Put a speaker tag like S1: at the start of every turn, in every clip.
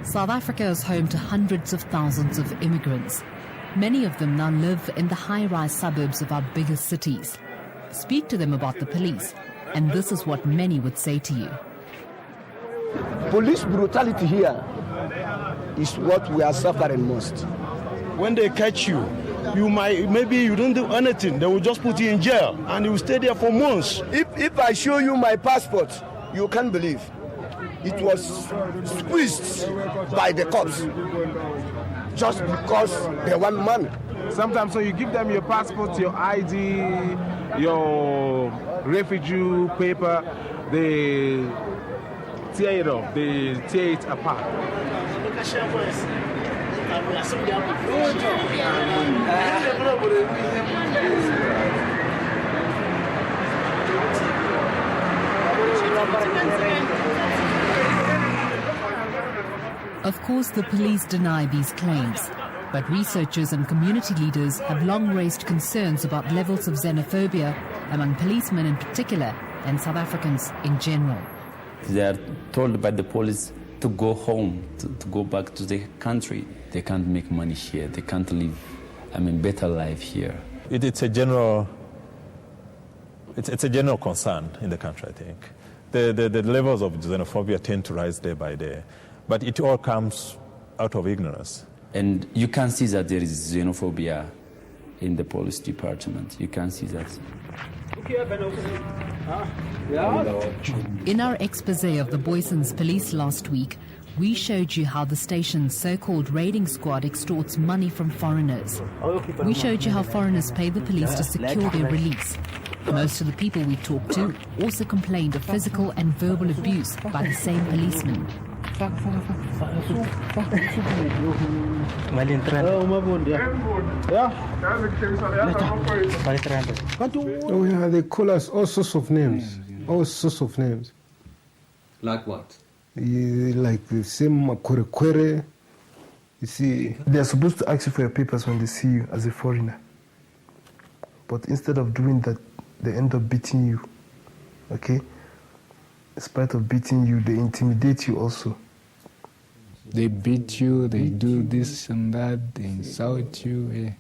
S1: South Africa is home to hundreds of thousands of immigrants. Many of them now live in the high-rise suburbs of our biggest cities. Speak to them about the police, and this is what many would say to you.
S2: Police brutality here is what we are suffering most.
S3: When they catch you, maybe you don't do anything. They will just put you in jail, and you will stay there for months.
S2: If I show you my passport, you can't believe. It was squeezed by the cops just because they want money.
S4: Sometimes, so you give them your passport, your ID, your refugee paper, they tear it off, they tear it apart.
S1: Of course, the police deny these claims, but researchers and community leaders have long raised concerns about levels of xenophobia among policemen in particular and South Africans in general.
S5: They are told by the police to go home, to go back to their country. They can't make money here. They can't live, better life here.
S6: It's a general concern in the country, I think. The levels of xenophobia tend to rise day by day, but it all comes out of ignorance.
S5: And you can see that there is xenophobia in the police department. You can see that.
S1: In our expose of the Boysons police last week, we showed you how the station's so-called raiding squad extorts money from foreigners. We showed you how foreigners pay the police to secure their release. Most of the people we talked to also complained of physical and verbal abuse by the same policemen.
S7: Oh yeah, they call us all sorts of names. All sorts of names.
S8: Like what?
S7: Like the same Kwere-Kwere. You see, they're supposed to ask you for your papers when they see you as a foreigner. But instead of doing that, they end up beating you. Okay? In spite of beating you, they intimidate you also.
S9: They beat you, they do this and that, they insult you.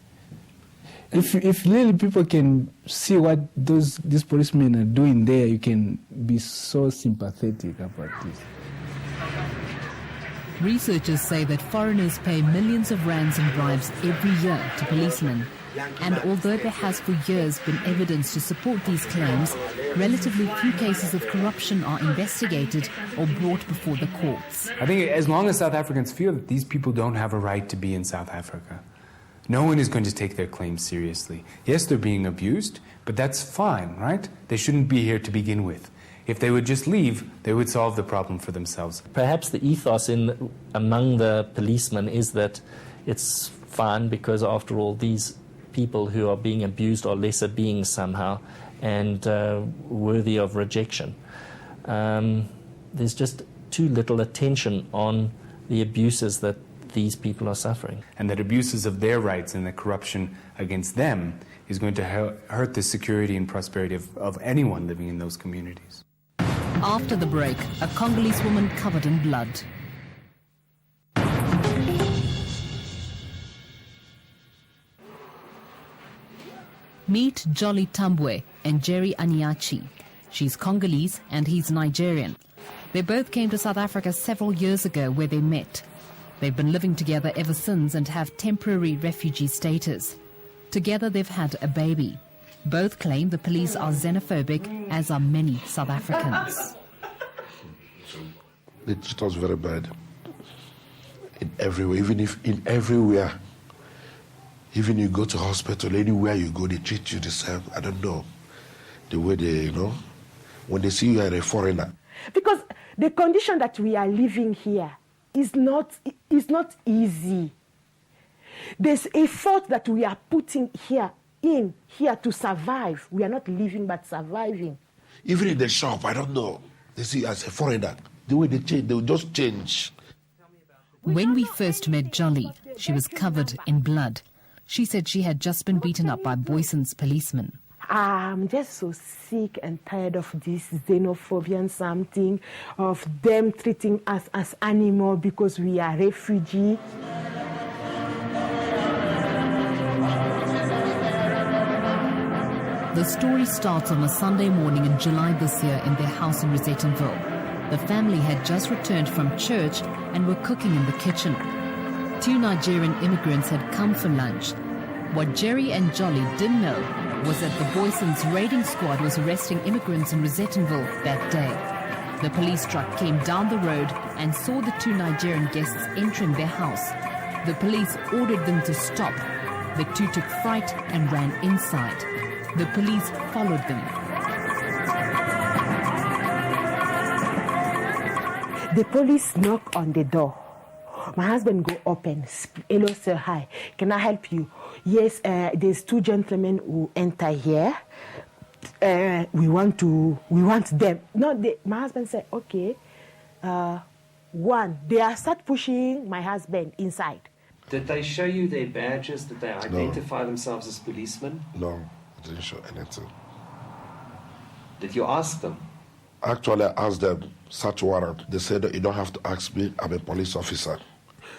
S9: If really people can see what these policemen are doing there, you can be so sympathetic about this.
S1: Researchers say that foreigners pay millions of rands in bribes every year to policemen. And although there has for years been evidence to support these claims, relatively few cases of corruption are investigated or brought before the courts.
S8: I think as long as South Africans feel that these people don't have a right to be in South Africa, no one is going to take their claims seriously. Yes, they're being abused, but that's fine, right? They shouldn't be here to begin with. If they would just leave, they would solve the problem for themselves.
S10: Perhaps the ethos among the policemen is that it's fine because, after all, these people who are being abused are lesser beings somehow and worthy of rejection. There's just too little attention on the abuses that these people are suffering.
S8: And that abuses of their rights and the corruption against them is going to hurt the security and prosperity of anyone living in those communities.
S1: After the break, a Congolese woman covered in blood. Meet Jolly Tambwe and Jerry Aniachi. She's Congolese and he's Nigerian. They both came to South Africa several years ago where they met. They've been living together ever since and have temporary refugee status. Together they've had a baby. Both claim the police are xenophobic, as are many South Africans.
S11: They treat us very bad. In every way, even everywhere. Even you go to hospital, anywhere you go, they treat you the same. I don't know. The way they, when they see you are a foreigner.
S12: Because the condition that we are living here is not easy. There's effort that we are putting here to survive. We are not living but surviving.
S11: Even in the shop, I don't know. They see you as a foreigner. The way they change, they will just change.
S1: When we first met Jolly, she was covered in blood. She said she had just been beaten up by Boyson's policemen.
S12: I'm just so sick and tired of this xenophobia and something, of them treating us as animals because we are refugees.
S1: The story starts on a Sunday morning in July this year in their house in Rosettenville. The family had just returned from church and were cooking in the kitchen. 2 Nigerian immigrants had come for lunch. What Jerry and Jolly didn't know was that the Boyson's raiding squad was arresting immigrants in Rosettenville that day. The police truck came down the road and saw the 2 Nigerian guests entering their house. The police ordered them to stop. The 2 took fright and ran inside. The police followed them.
S12: The police knock on the door. My husband go open. Hello, sir, hi. Can I help you? Yes, there's 2 gentlemen who enter here. We want them. No, my husband said, okay. 1, they start pushing my husband inside.
S13: Did they show you their badges? Did they identify themselves as policemen?
S11: No, I didn't show anything.
S13: Did you ask them?
S11: Actually, I asked them, search warrant. They said that you don't have to ask me, I'm a police officer.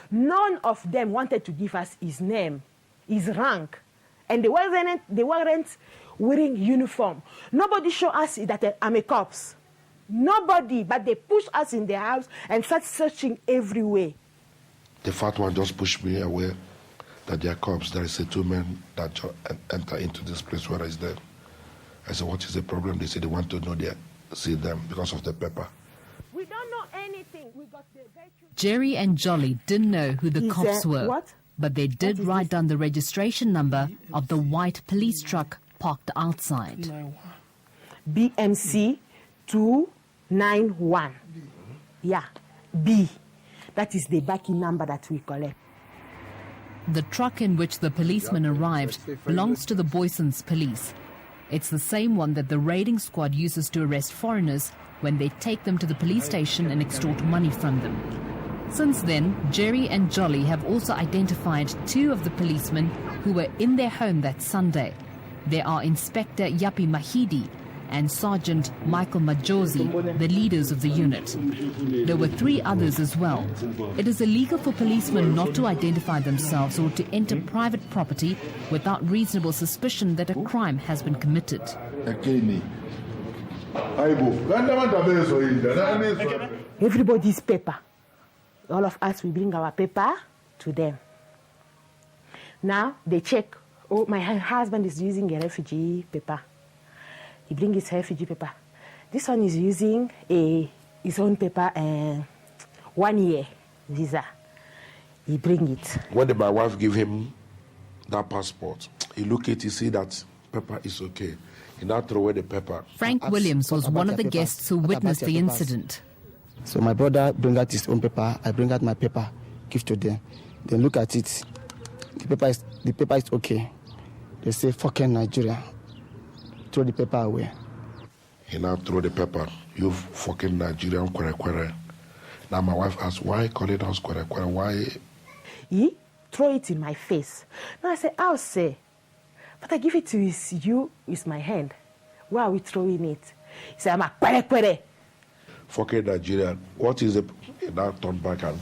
S12: None of them wanted to give us his name, his rank. And they weren't wearing uniform. Nobody showed us that I'm a cops. Nobody, but they pushed us in their house and started searching everywhere.
S11: The fat one just pushed me away, that they are cops. There is 2 men that enter into this place where I is there. I said, what is the problem? They said they want to know see them because of the paper.
S12: We don't know anything. We got the
S1: Jerry and Jolly didn't know who the cops were,
S12: what?
S1: but they did write down the registration number of the white police truck parked outside.
S12: BMC 291. Yeah, B. That is the backing number that we collect.
S1: The truck in which the policeman arrived belongs to the Boyson's police. It's the same one that the raiding squad uses to arrest foreigners when they take them to the police station and extort money from them. Since then, Jerry and Jolly have also identified 2 of the policemen who were in their home that Sunday. They are Inspector Yapi Mahidi and Sergeant Michael Majosi, the leaders of the unit. There were 3 others as well. It is illegal for policemen not to identify themselves or to enter private property without reasonable suspicion that a crime has been committed.
S12: Everybody's paper. All of us, we bring our paper to them. Now they check. Oh, my husband is using a refugee paper. He brings his refugee paper. This one is using his own paper and 1 year visa. He bring it.
S11: When my wife give him that passport, he look at it, he see that paper is okay. He now throw away the paper.
S1: Frank Williams was one of the guests who witnessed the incident.
S14: So my brother bring out his own paper, I bring out my paper, give to them. They look at it. The paper is okay. They say, fucking Nigeria. Throw the paper away.
S11: He now throw the paper. You fucking Nigerian Kwere-Kwere. Now my wife asks, why call it us Kwere-Kwere? Why?
S12: He throw it in my face. Now I say, I'll say. But I give it to you with my hand. Why are we throwing it? He said, I'm a Kwere-Kwere.
S11: Fucking Nigerian. What is it? He now turn back and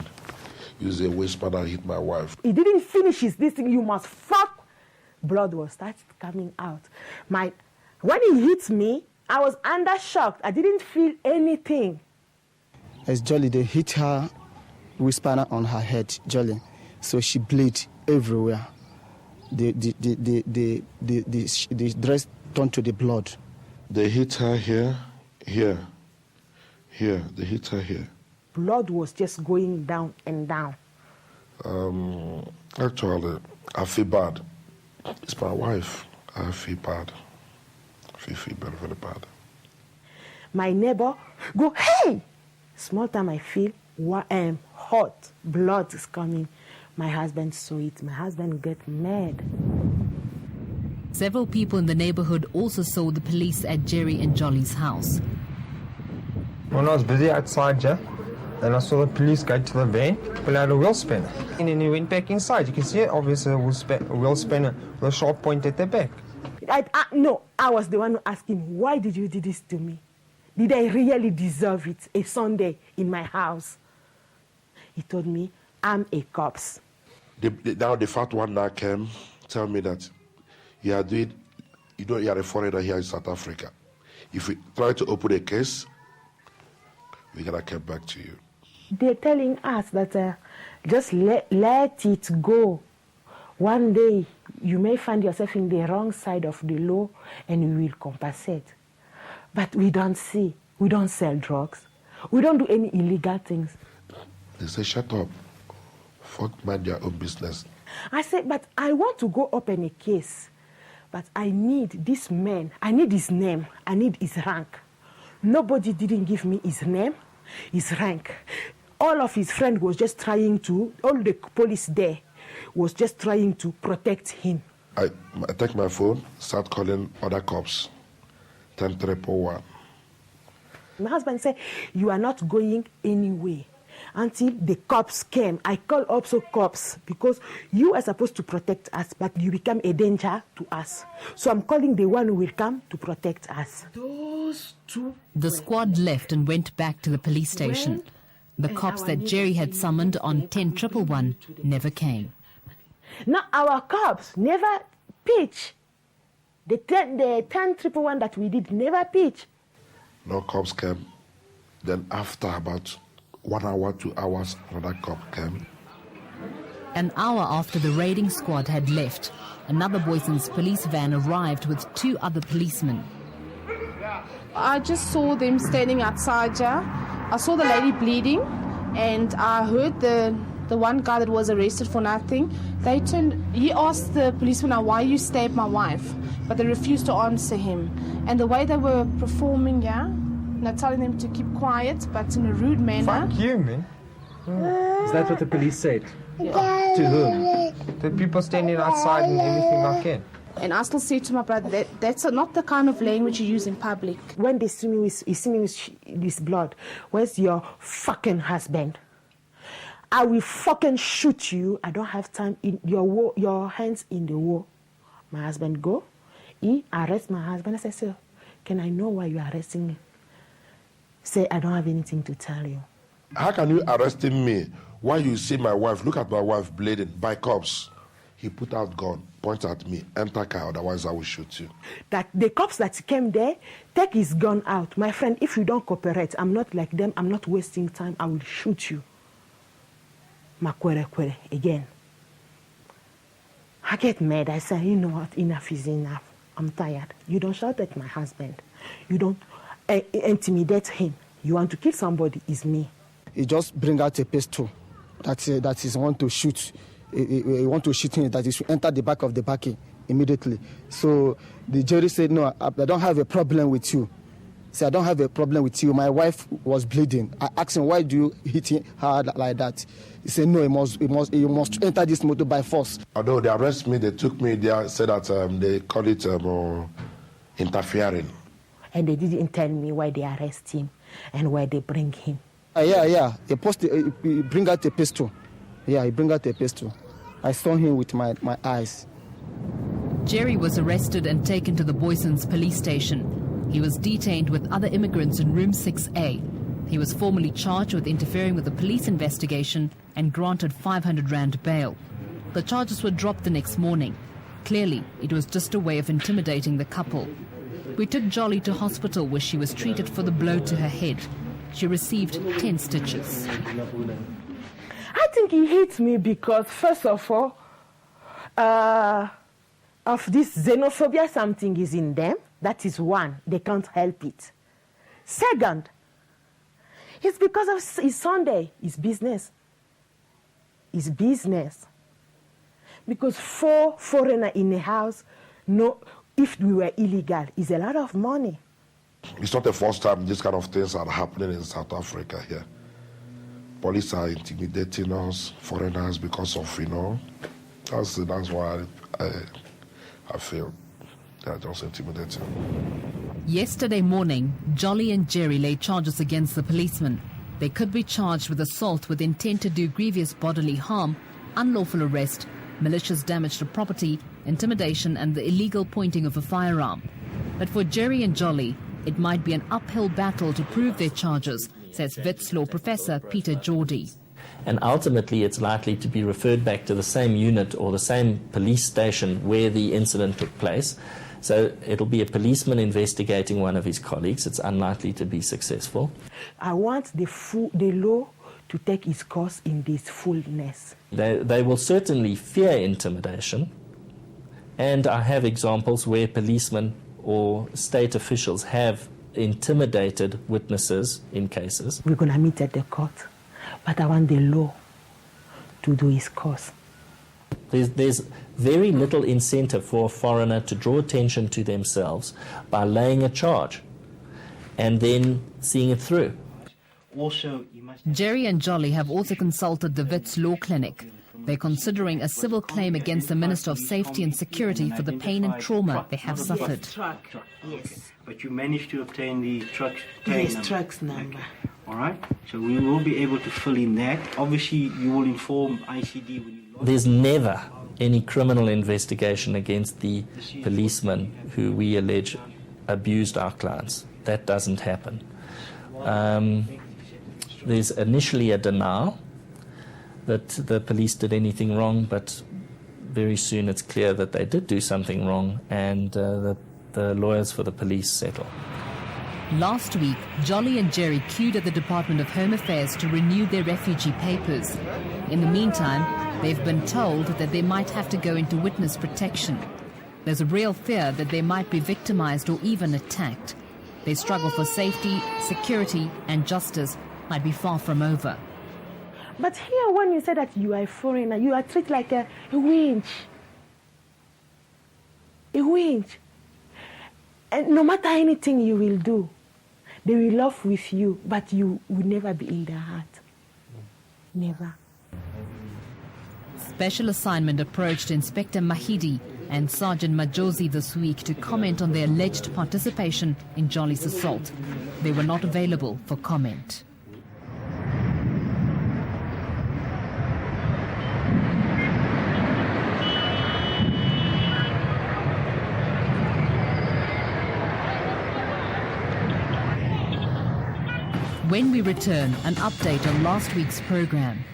S11: use a whisper and hit my wife.
S12: He didn't finish his this thing. You must fuck. Blood was started coming out. When he hit me, I was under shock. I didn't feel anything.
S14: As Jolly, they hit her with spanner on her head, Jolly. So she bled everywhere. The dress turned to the blood.
S11: They hit her here. They hit her here.
S12: Blood was just going down and down.
S11: Actually, I feel bad. It's my wife. I feel bad. I feel very, very bad.
S12: My neighbor go, hey! Small time I feel hot. Blood is coming. My husband saw it. My husband get mad.
S1: Several people in the neighborhood also saw the police at Jerry and Jolly's house.
S15: When I was busy outside, and I saw the police go to the van, pull out a wheel spinner. And then he went back inside. You can see it, obviously, a wheel spinner with a sharp point at the back.
S12: No, I was the one who asked him, why did you do this to me? Did I really deserve it, a Sunday in my house? He told me, I'm a corpse.
S11: Now the fat one that came, tell me that you are a foreigner here in South Africa. If we try to open a case, we're going to come back to you.
S12: They're telling us that just let it go. One day, you may find yourself in the wrong side of the law and you will compensate. But we don't see. We don't sell drugs. We don't do any illegal things.
S11: They say, shut up. Fuck, mind your own business.
S12: I said, but I want to go open a case. But I need this man. I need his name. I need his rank. Nobody didn't give me his name, his rank. All of his friends was just trying to, all the police there was just trying to protect him.
S11: I take my phone, start calling other cops. 10-3-1.
S12: My husband said, you are not going anywhere until the cops came. I call also cops because you are supposed to protect us, but you become a danger to us. So I'm calling the one who will come to protect us. Those two.
S1: The squad left and went back to the police station. The cops that Jerry had summoned on 10-1-1 never came.
S12: Now our cops never pitch. The 10-1-1 that we did never pitch.
S11: No cops came. Then after about 1 hour, 2 hours, another cop came.
S1: An hour after the raiding squad had left, another Boyson's police van arrived with 2 other policemen.
S16: I just saw them standing outside here. I saw the lady bleeding, and I heard the one guy that was arrested for nothing. He asked the policeman, why you stabbed my wife? But they refused to answer him. And the way they were performing, telling them to keep quiet, but in a rude manner.
S15: Fuck you, man.
S13: Is that what the police said?
S16: Yeah.
S13: To whom?
S15: The people standing outside and everything like that.
S16: And I still say to my brother, that's not the kind of language you use in public.
S12: When they see me with this blood, where's your fucking husband? I will fucking shoot you. I don't have time. In your hands in the war. My husband go. He arrest my husband. I say, sir, can I know why you are arresting me? Say, I don't have anything to tell you.
S11: How can you arrest me while you see my wife? Look at my wife bleeding by cops. He put out gun, point at me, enter car, otherwise I will shoot you.
S12: That the cops that came there, take his gun out. My friend, if you don't cooperate, I'm not like them, I'm not wasting time, I will shoot you. My Kwere-Kwere, again. I get mad, I say, you know what, enough is enough. I'm tired. You don't shout at my husband. You don't intimidate him. You want to kill somebody, it's me.
S14: He just bring out a pistol that is want to shoot. He want to shoot him, that he should enter the back of the buggy immediately. So the jury said, no, I don't have a problem with you. Say, I don't have a problem with you. My wife was bleeding. I asked him, why do you hit her like that? He said, no, you must enter this motor by force.
S11: Although they arrested me, they took me there, said that they call it interfering.
S12: And they didn't tell me why they arrest him and why they bring him.
S14: Yeah. He bring out a pistol. Yeah, he bring out a pistol. I saw him with my eyes.
S1: Jerry was arrested and taken to the Boyson's police station. He was detained with other immigrants in room 6A. He was formally charged with interfering with the police investigation and granted 500 Rand bail. The charges were dropped the next morning. Clearly, it was just a way of intimidating the couple. We took Jolly to hospital where she was treated for the blow to her head. She received 10 stitches.
S12: I think he hit me because, first of all, of this xenophobia, something is in them. That is one. They can't help it. Second, it's because of it's Sunday. It's business. It's business. Because 4 foreigners in a house, no, if we were illegal, is a lot of money.
S11: It's not the first time these kind of things are happening in South Africa here. Police are intimidating us, foreigners, because of, that's why I feel they're just intimidating.
S1: Yesterday morning, Jolly and Jerry laid charges against the policeman. They could be charged with assault with intent to do grievous bodily harm, unlawful arrest, malicious damage to property, intimidation and the illegal pointing of a firearm. But for Jerry and Jolly, it might be an uphill battle to prove their charges, says Wits law professor Peter Geordie.
S10: And ultimately it's likely to be referred back to the same unit or the same police station where the incident took place. So it'll be a policeman investigating one of his colleagues. It's unlikely to be successful.
S12: I want the law to take its course in this fullness.
S10: They will certainly fear intimidation, and I have examples where policemen or state officials have intimidated witnesses in cases.
S12: We're going to meet at the court, but I want the law to do its course.
S10: There's very little incentive for a foreigner to draw attention to themselves by laying a charge and then seeing it through.
S1: Jerry and Jolly have also consulted the Wits Law Clinic. They're considering a civil claim against the Minister of Safety and Security for the pain and trauma they have suffered.
S12: Yes.
S17: But you managed to obtain the truck's
S12: truck's number.
S17: Okay. All right. So we will be able to fill in that. Obviously, you will inform ICD when you log.
S10: There's never any criminal investigation against the policeman who we allege abused our clients. That doesn't happen. There's initially a denial that the police did anything wrong, but very soon it's clear that they did do something wrong, and that the lawyers for the police settle.
S1: Last week, Jolly and Jerry queued at the Department of Home Affairs to renew their refugee papers. In the meantime, they've been told that they might have to go into witness protection. There's a real fear that they might be victimized or even attacked. Their struggle for safety, security, and justice might be far from over.
S12: But here, when you say that you are a foreigner, you are treated like a winch. A winch. And no matter anything you will do, they will love with you, but you will never be in their heart. Never.
S1: Special Assignment approached Inspector Mahidi and Sergeant Majosi this week to comment on their alleged participation in Jolly's assault. They were not available for comment. When we return, an update on last week's program.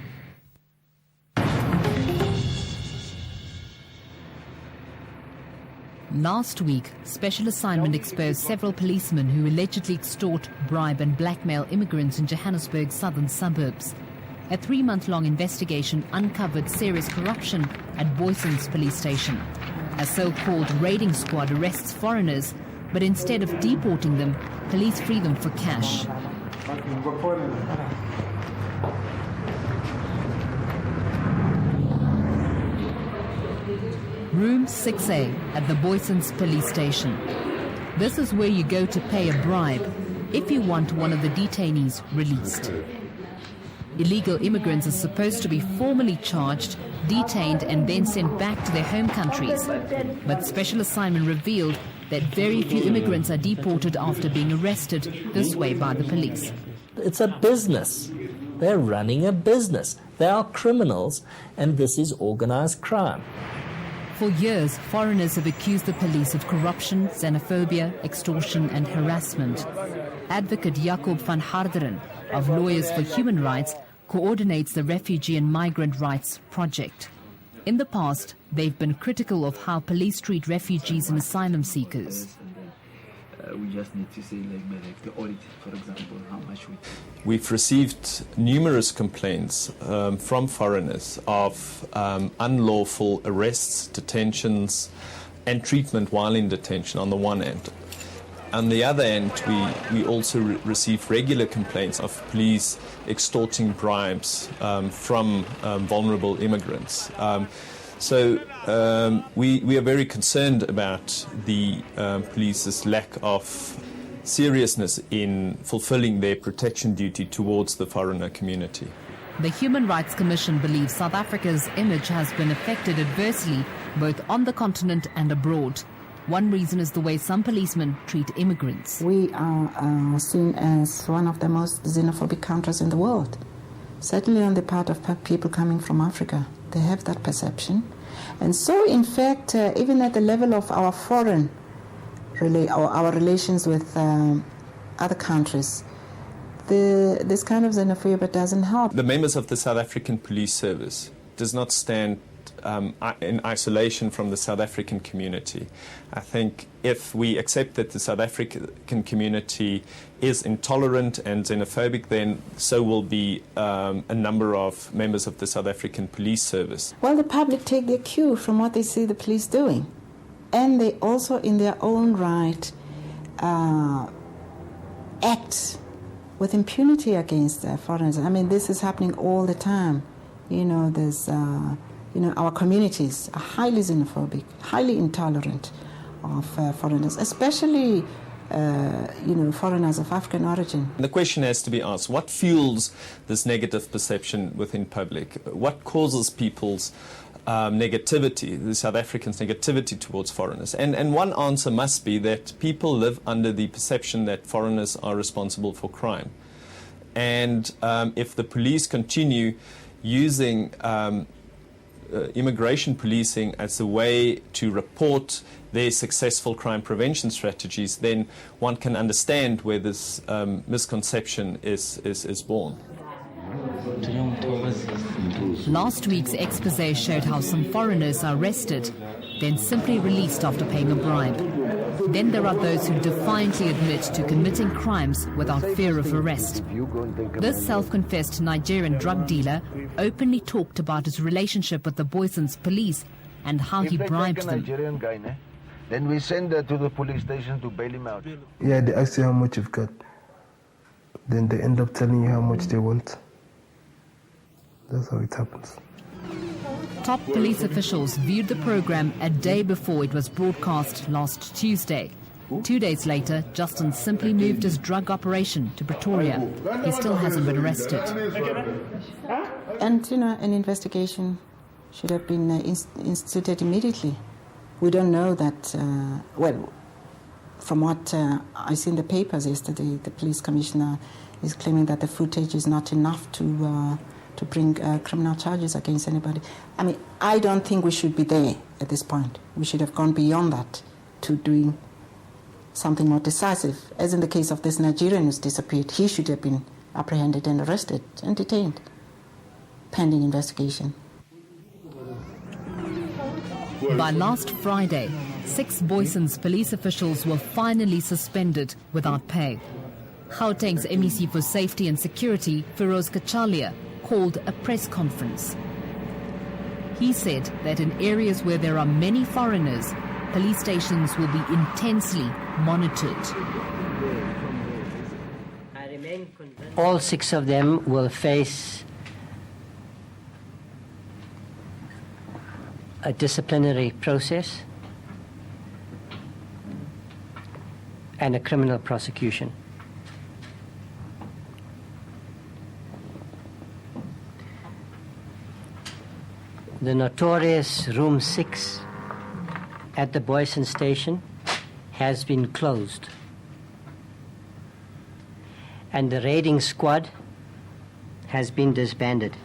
S1: Last week, Special Assignment exposed several policemen who allegedly extort, bribe and blackmail immigrants in Johannesburg's southern suburbs. A 3-month-long investigation uncovered serious corruption at Boyson's police station. A so-called raiding squad arrests foreigners, but instead of deporting them, police free them for cash. Room 6A at the Boyson's police station. This is where you go to pay a bribe if you want one of the detainees released. Illegal immigrants are supposed to be formally charged, detained and then sent back to their home countries. But Special Assignment revealed that very few immigrants are deported after being arrested this way by the police.
S10: It's a business. They're running a business. They are criminals, and this is organized crime.
S1: For years, foreigners have accused the police of corruption, xenophobia, extortion and harassment. Advocate Jacob van Harderen of Lawyers for Human Rights coordinates the Refugee and Migrant Rights Project. In the past, they've been critical of how police treat refugees and asylum seekers.
S18: We just need to say like the audit, for example, how much we...
S6: We've received numerous complaints from foreigners of unlawful arrests, detentions and treatment while in detention on the one end. On the other end, we also receive regular complaints of police extorting bribes from vulnerable immigrants. So we are very concerned about the police's lack of seriousness in fulfilling their protection duty towards the foreigner community.
S1: The Human Rights Commission believes South Africa's image has been affected adversely both on the continent and abroad. One reason is the way some policemen treat immigrants.
S19: We are seen as one of the most xenophobic countries in the world. Certainly on the part of people coming from Africa. They have that perception. And so, in fact, even at the level of our foreign our relations with other countries, this kind of xenophobia doesn't help.
S6: The members of the South African Police Service does not stand in isolation from the South African community. I think if we accept that the South African community is intolerant and xenophobic, then so will be a number of members of the South African Police Service.
S19: Well, the public take their cue from what they see the police doing. And they also, in their own right, act with impunity against foreigners. I mean, this is happening all the time. There's... our communities are highly xenophobic, highly intolerant of foreigners, especially, foreigners of African origin.
S6: The question has to be asked, what fuels this negative perception within public? What causes people's negativity, the South Africans' negativity towards foreigners? And one answer must be that people live under the perception that foreigners are responsible for crime. And if the police continue using immigration policing as a way to report their successful crime prevention strategies, then one can understand where this misconception is born.
S1: Last week's expose showed how some foreigners are arrested, then simply released after paying a bribe. Then there are those who defiantly admit to committing crimes without fear of arrest. This self-confessed Nigerian drug dealer openly talked about his relationship with the Boyson's police and how he bribed them.
S2: Then we send her to the police station to bail him out.
S7: Yeah, they ask you how much you've got. Then they end up telling you how much they want. That's how it happens.
S1: Top police officials viewed the program a day before it was broadcast last Tuesday. 2 days later, Justin simply moved his drug operation to Pretoria. He still hasn't been arrested.
S19: And, an investigation should have been instituted immediately. We don't know that, from what I see in the papers yesterday, the police commissioner is claiming that the footage is not enough to bring criminal charges against anybody. I mean, I don't think we should be there at this point. We should have gone beyond that to doing something more decisive. As in the case of this Nigerian who's disappeared, he should have been apprehended and arrested and detained, pending investigation.
S1: By last Friday, 6 Boyson's police officials were finally suspended without pay. Gauteng's MEC for Safety and Security, Feroz Kachalia, called a press conference. He said that in areas where there are many foreigners, police stations will be intensely monitored.
S20: All 6 of them will face a disciplinary process and a criminal prosecution. The notorious Room 6 at the Boyson Station has been closed, and the raiding squad has been disbanded.